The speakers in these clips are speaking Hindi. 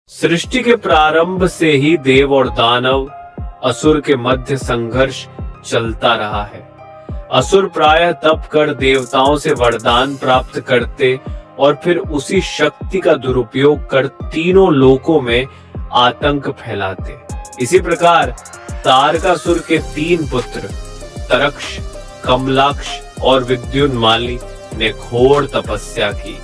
सृष्टि के प्रारंभ से ही देव और दानव असुर के मध्य संघर्ष चलता रहा है। असुर प्रायः तप कर देवताओं से वरदान प्राप्त करते और फिर उसी शक्ति का दुरुपयोग कर तीनों लोकों में आतंक फैलाते। इसी प्रकार तारकासुर के 3 पुत्र तरक्ष, कमलाक्ष और विद्युन्माली ने घोर तपस्या की।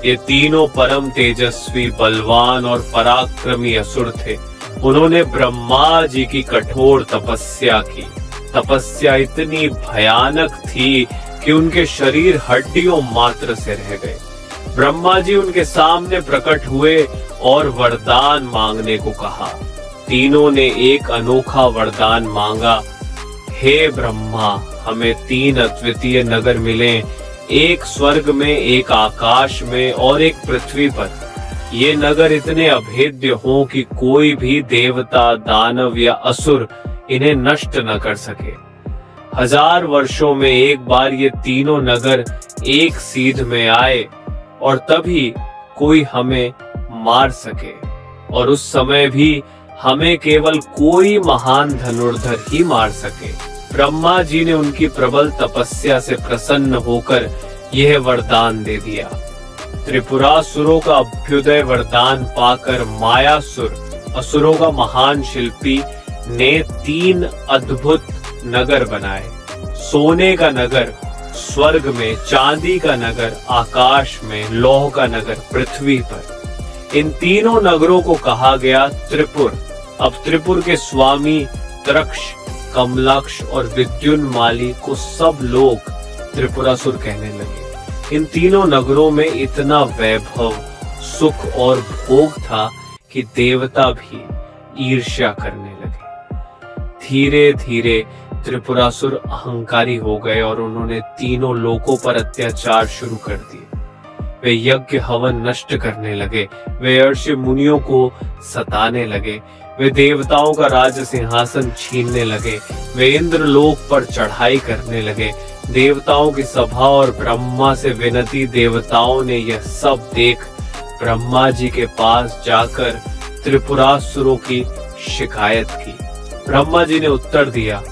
ये तीनों परम तेजस्वी, बलवान और पराक्रमी असुर थे। उन्होंने ब्रह्मा जी की कठोर तपस्या की। तपस्या इतनी भयानक थी कि उनके शरीर हड्डियों मात्र से रह गए। ब्रह्मा जी उनके सामने प्रकट हुए और वरदान मांगने को कहा। तीनों ने एक अनोखा वरदान मांगा, हे ब्रह्मा, हमें 3 अद्वितीय नगर मिले, एक स्वर्ग में, एक आकाश में और एक पृथ्वी पर। ये नगर इतने अभेद्य हों कि कोई भी देवता, दानव या असुर इन्हें नष्ट न कर सके। 1000 वर्षों में एक बार ये तीनों नगर एक सीध में आए और तभी कोई हमें मार सके, और उस समय भी हमें केवल कोई महान धनुर्धर ही मार सके। ब्रह्मा जी ने उनकी प्रबल तपस्या से प्रसन्न होकर यह वरदान दे दिया। त्रिपुरासुरों का अभ्युदय वरदान पाकर मायासुर, असुरों का महान शिल्पी, ने 3 अद्भुत नगर बनाए। सोने का नगर स्वर्ग में, चांदी का नगर आकाश में, लौह का नगर पृथ्वी पर। इन तीनों नगरों को कहा गया त्रिपुर। अब त्रिपुर के स्वामी तरक्ष, कमलाक्ष और विद्युन्माली को सब लोग त्रिपुरासुर कहने लगे। इन तीनों नगरों में इतना वैभव, सुख और भोग था कि देवता भी ईर्ष्या करने लगे। धीरे धीरे त्रिपुरासुर अहंकारी हो गए और उन्होंने तीनों लोकों पर अत्याचार शुरू कर दिए। वे यज्ञ हवन नष्ट करने लगे, वे ऋषि मुनियों को सताने लगे, वे देवताओं का राज सिंहासन छीनने लगे, वे इंद्रलोक पर चढ़ाई करने लगे। देवताओं की सभा और ब्रह्मा से विनती। देवताओं ने यह सब देख ब्रह्मा जी के पास जाकर त्रिपुरासुरों की शिकायत की। ब्रह्मा जी ने उत्तर दिया,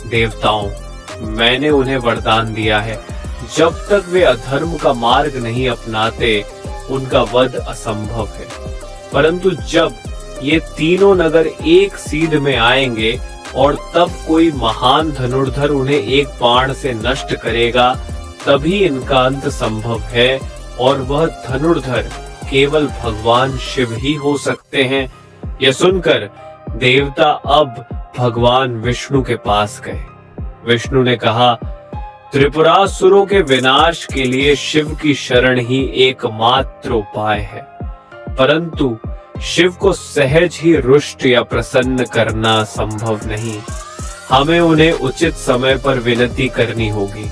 देवताओं, मैंने उन्हें वरदान दिया है, जब तक वे अधर्म का मार्ग नहीं अपनाते उनका वध असंभव है। परंतु जब ये तीनों नगर एक सीध में आएंगे और तब कोई महान धनुर्धर उन्हें एक बाण से नष्ट करेगा, तभी इनका अंत संभव है, और वह धनुर्धर केवल भगवान शिव ही हो सकते हैं। यह सुनकर देवता अब भगवान विष्णु के पास गए। विष्णु ने कहा, त्रिपुरासुरों के विनाश के लिए शिव की शरण ही एकमात्र उपाय है, परंतु शिव को सहज ही रुष्ट या प्रसन्न करना संभव नहीं। हमें उन्हें उचित समय पर विनती करनी होगी।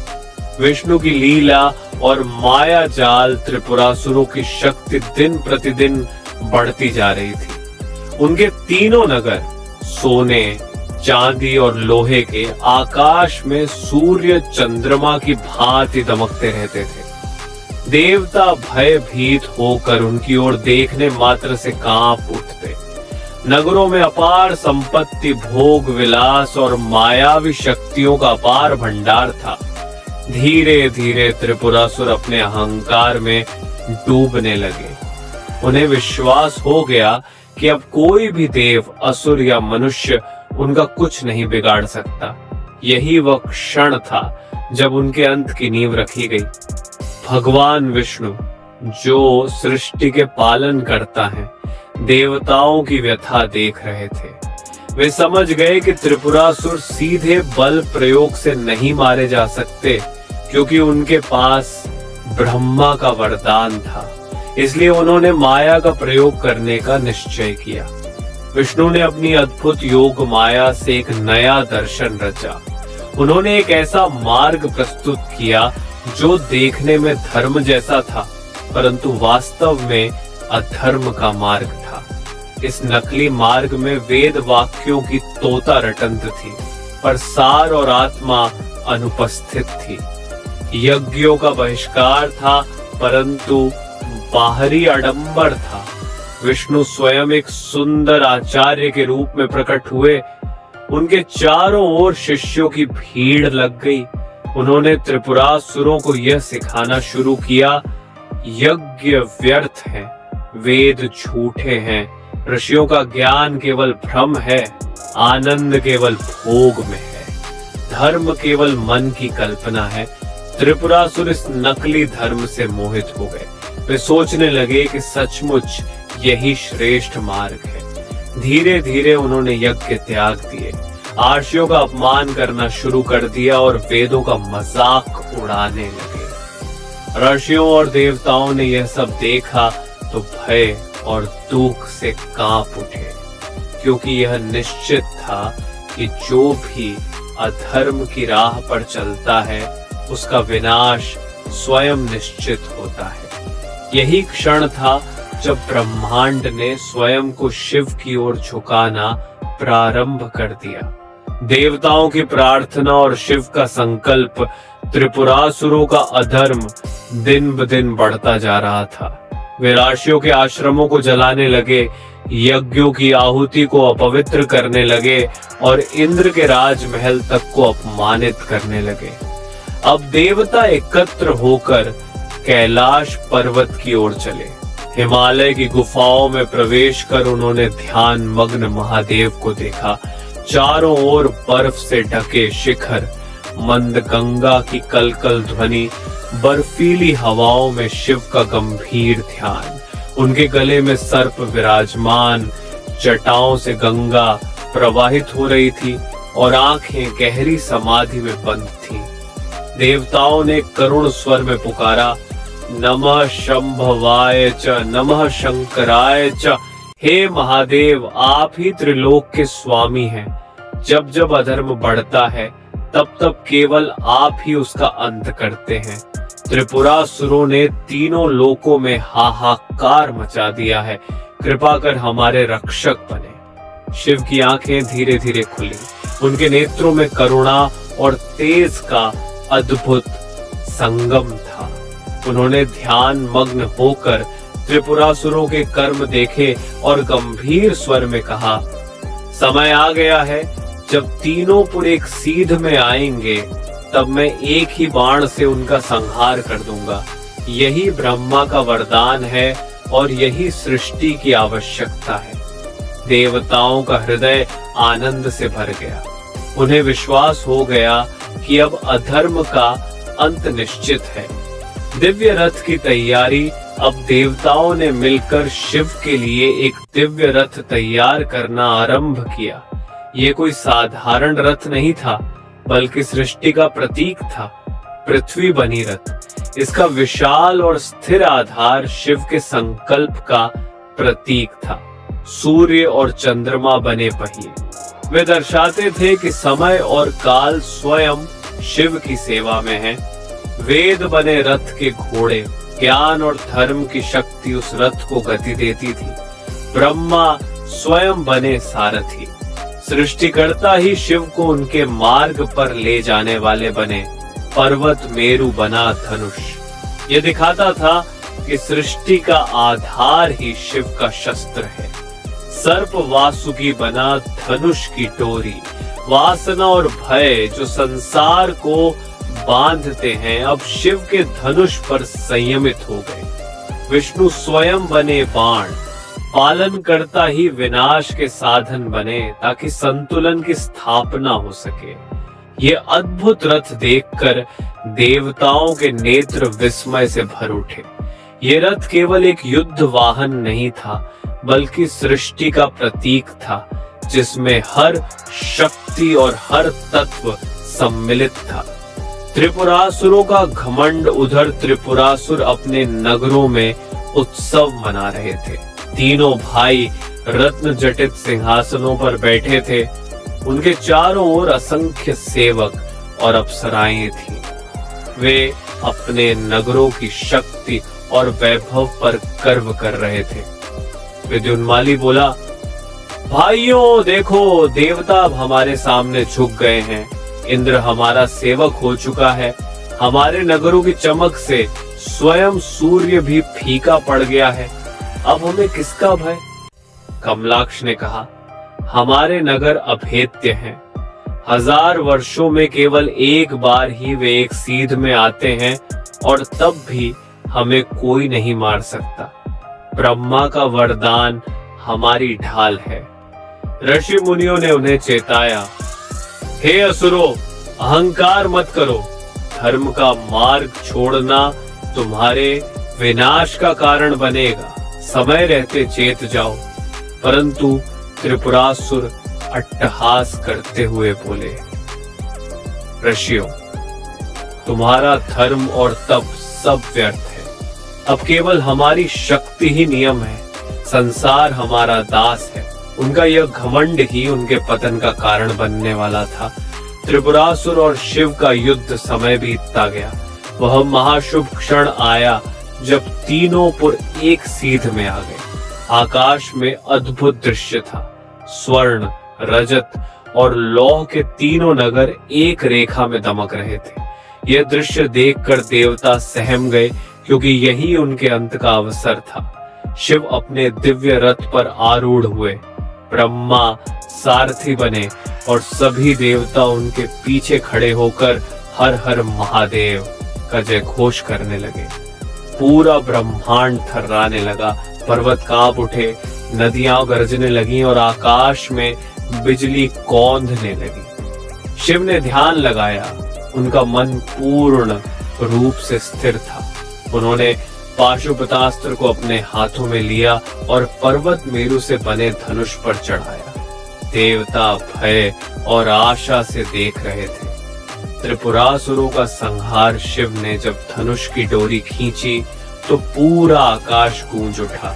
विष्णु की लीला और माया जाल त्रिपुरासुरों की शक्ति दिन प्रतिदिन बढ़ती जा रही थी। उनके तीनों नगर सोने, चांदी और लोहे के आकाश में सूर्य चंद्रमा की भांति दमकते रहते थे। देवता भयभीत होकर उनकी ओर देखने मात्र से कांप उठते। नगरों में अपार संपत्ति, भोग विलास और मायावी शक्तियों का अपार भंडार था। धीरे धीरे त्रिपुरासुर अपने अहंकार में डूबने लगे। उन्हें विश्वास हो गया कि अब कोई भी देव, असुर या मनुष्य उनका कुछ नहीं बिगाड़ सकता। यही वह क्षण था जब उनके अंत की नींव रखी गई। भगवान विष्णु, जो सृष्टि के पालन करता है, देवताओं की व्यथा देख रहे थे। वे समझ गए कि त्रिपुरासुर सीधे बल प्रयोग से नहीं मारे जा सकते, क्योंकि उनके पास ब्रह्मा का वरदान था। इसलिए उन्होंने माया का प्रयोग करने का निश्चय किया। विष्णु ने अपनी अद्भुत योग माया से एक नया दर्शन रचा। उन्होंने एक ऐसा मार्ग प्रस्तुत किया जो देखने में धर्म जैसा था, परंतु वास्तव में अधर्म का मार्ग था। इस नकली मार्ग में वेद वाक्यों की तोता रटंत थी, पर सार और आत्मा अनुपस्थित थी। यज्ञों का बहिष्कार था, परंतु बाहरी आडंबर था। विष्णु स्वयं एक सुंदर आचार्य के रूप में प्रकट हुए। उनके चारों ओर शिष्यों की भीड़ लग गई। उन्होंने त्रिपुरासुरों को यह सिखाना शुरू किया, यज्ञ व्यर्थ है, वेद झूठे हैं, ऋषियों का ज्ञान केवल भ्रम है, आनंद केवल भोग में है, धर्म केवल मन की कल्पना है। त्रिपुरासुर इस नकली धर्म से मोहित हो गए। वे सोचने लगे कि सचमुच यही श्रेष्ठ मार्ग है। धीरे धीरे उन्होंने यज्ञ त्याग दिए, आर्षियों का अपमान करना शुरू कर दिया और वेदों का मजाक उड़ाने लगे। ऋषियों और देवताओं ने यह सब देखा तो भय और दुख से कांप उठे, क्योंकि यह निश्चित था कि जो भी अधर्म की राह पर चलता है उसका विनाश स्वयं निश्चित होता है। यही क्षण था जब ब्रह्मांड ने स्वयं को शिव की ओर झुकाना प्रारंभ कर दिया। देवताओं की प्रार्थना और शिव का संकल्प, त्रिपुरासुरों का अधर्म दिन ब दिन बढ़ता जा रहा था। वे ऋषियों के आश्रमों को जलाने लगे, यज्ञों की आहुति को अपवित्र करने लगे और इंद्र के राजमहल तक को अपमानित करने लगे। अब देवता एकत्र होकर कैलाश पर्वत की ओर चले। हिमालय की गुफाओं में प्रवेश कर उन्होंने ध्यान मग्न महादेव को देखा। चारों ओर बर्फ से ढके शिखर, मंद गंगा की कलकल ध्वनि, बर्फीली हवाओं में शिव का गंभीर ध्यान। उनके गले में सर्प विराजमान, जटाओं से गंगा प्रवाहित हो रही थी और आंखें गहरी समाधि में बंद थीं। देवताओं ने करुण स्वर में पुकारा, नमः शंभवाय च, नमः शंकराय च। हे महादेव, आप ही त्रिलोक के स्वामी हैं। जब जब अधर्म बढ़ता है तब तब केवल आप ही उसका अंत करते हैं। त्रिपुरासुरों ने तीनों लोकों में हाहाकार मचा दिया है। कृपा कर हमारे रक्षक बने। शिव की आंखें धीरे धीरे खुली। उनके नेत्रों में करुणा और तेज का अद्भुत संगम था। उन्होंने ध्यान मग्न होकर त्रिपुरासुरों के कर्म देखे और गंभीर स्वर में कहा, समय आ गया है जब तीनों पुर एक सीध में आएंगे, तब मैं एक ही बाण से उनका संहार कर दूंगा। यही ब्रह्मा का वरदान है और यही सृष्टि की आवश्यकता है। देवताओं का हृदय आनंद से भर गया। उन्हें विश्वास हो गया कि अब अधर्म का अंत निश्चित है। दिव्य रथ की तैयारी। अब देवताओं ने मिलकर शिव के लिए एक दिव्य रथ तैयार करना आरंभ किया। ये कोई साधारण रथ नहीं था, बल्कि सृष्टि का प्रतीक था। पृथ्वी बनी रथ। इसका विशाल और स्थिर आधार शिव के संकल्प का प्रतीक था। सूर्य और चंद्रमा बने पहिए। वे दर्शाते थे कि समय और काल स्वयं शिव की सेवा में है। वेद बने रथ के घोड़े। ज्ञान और धर्म की शक्ति उस रथ को गति देती थी। ब्रह्मा स्वयं बने सारथी। सृष्टिकर्ता ही शिव को उनके मार्ग पर ले जाने वाले बने। पर्वत मेरु बना धनुष। यह दिखाता था कि सृष्टि का आधार ही शिव का शस्त्र है। सर्प वासुकी बना धनुष की डोरी। वासना और भय जो संसार को बांधते हैं, अब शिव के धनुष पर संयमित हो गए। विष्णु स्वयं बने बाण। पालन करता ही विनाश के साधन बने, ताकि संतुलन की स्थापना हो सके। ये अद्भुत रथ देखकर देवताओं के नेत्र विस्मय से भर उठे। ये रथ केवल एक युद्ध वाहन नहीं था, बल्कि सृष्टि का प्रतीक था, जिसमें हर शक्ति और हर तत्व सम्मिलित था। त्रिपुरासुरों का घमंड। उधर त्रिपुरासुर अपने नगरों में उत्सव मना रहे थे। तीनों भाई रत्न जटित सिंहासनों पर बैठे थे। उनके चारों ओर असंख्य सेवक और अप्सराएं थीं। वे अपने नगरों की शक्ति और वैभव पर गर्व कर रहे थे। विद्युन्माली बोला, भाइयों देखो, देवता अब हमारे सामने झुक गए हैं। इंद्र हमारा सेवक हो चुका है। हमारे नगरों की चमक से स्वयं सूर्य भी फीका पड़ गया है। अब हमें किसका भय? कमलाक्ष ने कहा, हमारे नगर अभेद्य हैं। 1000 वर्षों में केवल एक बार ही वे एक सीध में आते हैं और तब भी हमें कोई नहीं मार सकता। ब्रह्मा का वरदान हमारी ढाल है। ऋषि मुनियों ने उन्हें चेताया, हे असुरों, अहंकार मत करो। धर्म का मार्ग छोड़ना तुम्हारे विनाश का कारण बनेगा। समय रहते चेत जाओ। परंतु त्रिपुरासुर अट्टहास करते हुए बोले, ऋषियों, तुम्हारा धर्म और तप सब व्यर्थ है। अब केवल हमारी शक्ति ही नियम है। संसार हमारा दास है। उनका यह घमंड ही उनके पतन का कारण बनने वाला था। त्रिपुरासुर और शिव का युद्ध समय बीतता गया। वह महाशुभ क्षण आया जब तीनों पुर एक सीध में आ गए। आकाश में अद्भुत दृश्य था। स्वर्ण, रजत और लौह के तीनों नगर एक रेखा में दमक रहे थे। यह दृश्य देखकर देवता सहम गए, क्योंकि यही उनके अंत का अवसर था। शिव अपने दिव्य रथ पर आरूढ़ हुए। ब्रह्मा सारथी बने और सभी देवता उनके पीछे खड़े होकर हर हर महादेव का जय घोष करने लगे। पूरा ब्रह्मांड थर्राने लगा। पर्वत कांप उठे, नदियां गरजने लगीं और आकाश में बिजली कौंधने लगी। शिव ने ध्यान लगाया। उनका मन पूर्ण रूप से स्थिर था। उन्होंने पाशुपतास्त्र को अपने हाथों में लिया और पर्वत मेरु से बने धनुष पर चढ़ाया। देवता भय और आशा से देख रहे थे। त्रिपुरासुरों का संहार शिव ने जब धनुष की डोरी खींची तो पूरा आकाश गूंज उठा।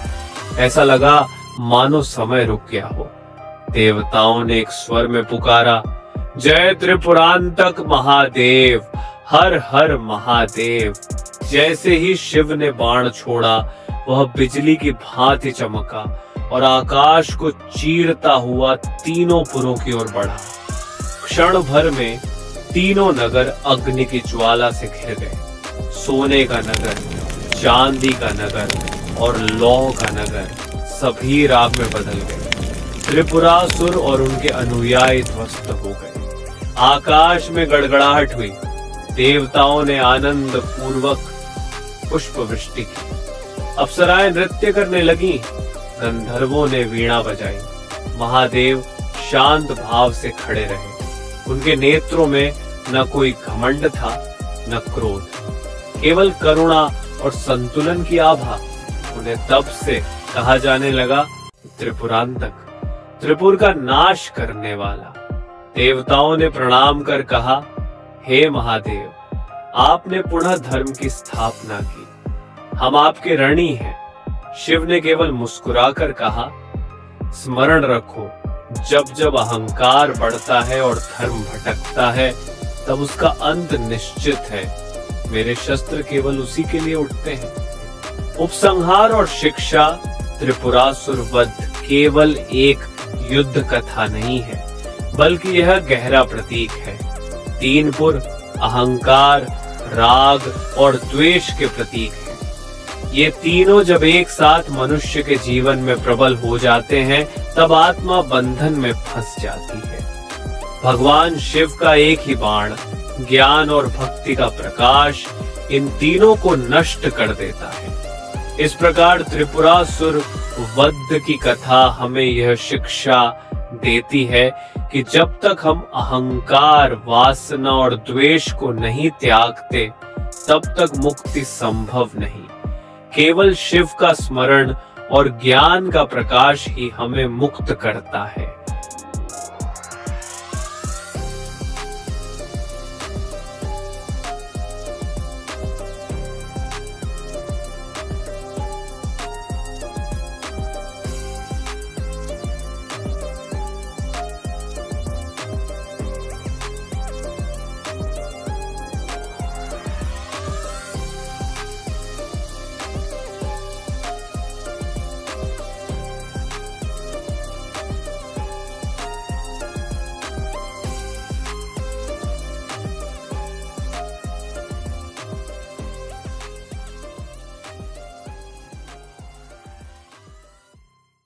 ऐसा लगा मानो समय रुक गया हो। देवताओं ने एक स्वर में पुकारा, जय त्रिपुरांतक महादेव, हर हर महादेव। जैसे ही शिव ने बाण छोड़ा, वह बिजली की भांति चमका और आकाश को चीरता हुआ तीनों पुरों की ओर बढ़ा। क्षण भर में तीनों नगर अग्नि की ज्वाला से घिर गए। सोने का नगर, चांदी का नगर और लौह का नगर सभी राख में बदल गए। त्रिपुरासुर और उनके अनुयायी ध्वस्त हो गए। आकाश में गड़गड़ाहट हुई। देवताओं ने आनंद पूर्वक पुष्प वृष्टि की। अप्सराएं नृत्य करने लगी। गंधर्वों ने वीणा बजाई। महादेव शांत भाव से खड़े रहे। उनके नेत्रों में न कोई घमंड था, न क्रोध, केवल करुणा और संतुलन की आभा। उन्हें तब से कहा जाने लगा त्रिपुरांतक, त्रिपुर का नाश करने वाला। देवताओं ने प्रणाम कर कहा, हे महादेव, आपने पुनः धर्म की स्थापना की। हम आपके ऋणी हैं। शिव ने केवल मुस्कुराकर कहा, स्मरण रखो, जब जब अहंकार बढ़ता है और धर्म भटकता है, तब उसका अंत निश्चित है। मेरे शस्त्र केवल उसी के लिए उठते हैं। उपसंहार और शिक्षा त्रिपुरासुर वध केवल एक युद्ध कथा नहीं है, बल्कि यह गहरा प्रतीक है। तीनपुर अहंकार, राग और द्वेष के प्रतीक हैं। ये तीनों जब एक साथ मनुष्य के जीवन में प्रबल हो जाते हैं, तब आत्मा बंधन में फंस जाती है। भगवान शिव का एक ही बाण, ज्ञान और भक्ति का प्रकाश, इन तीनों को नष्ट कर देता है। इस प्रकार त्रिपुरासुर वध की कथा हमें यह शिक्षा देती है कि जब तक हम अहंकार, वासना और द्वेष को नहीं त्यागते, तब तक मुक्ति संभव नहीं। केवल शिव का स्मरण और ज्ञान का प्रकाश ही हमें मुक्त करता है।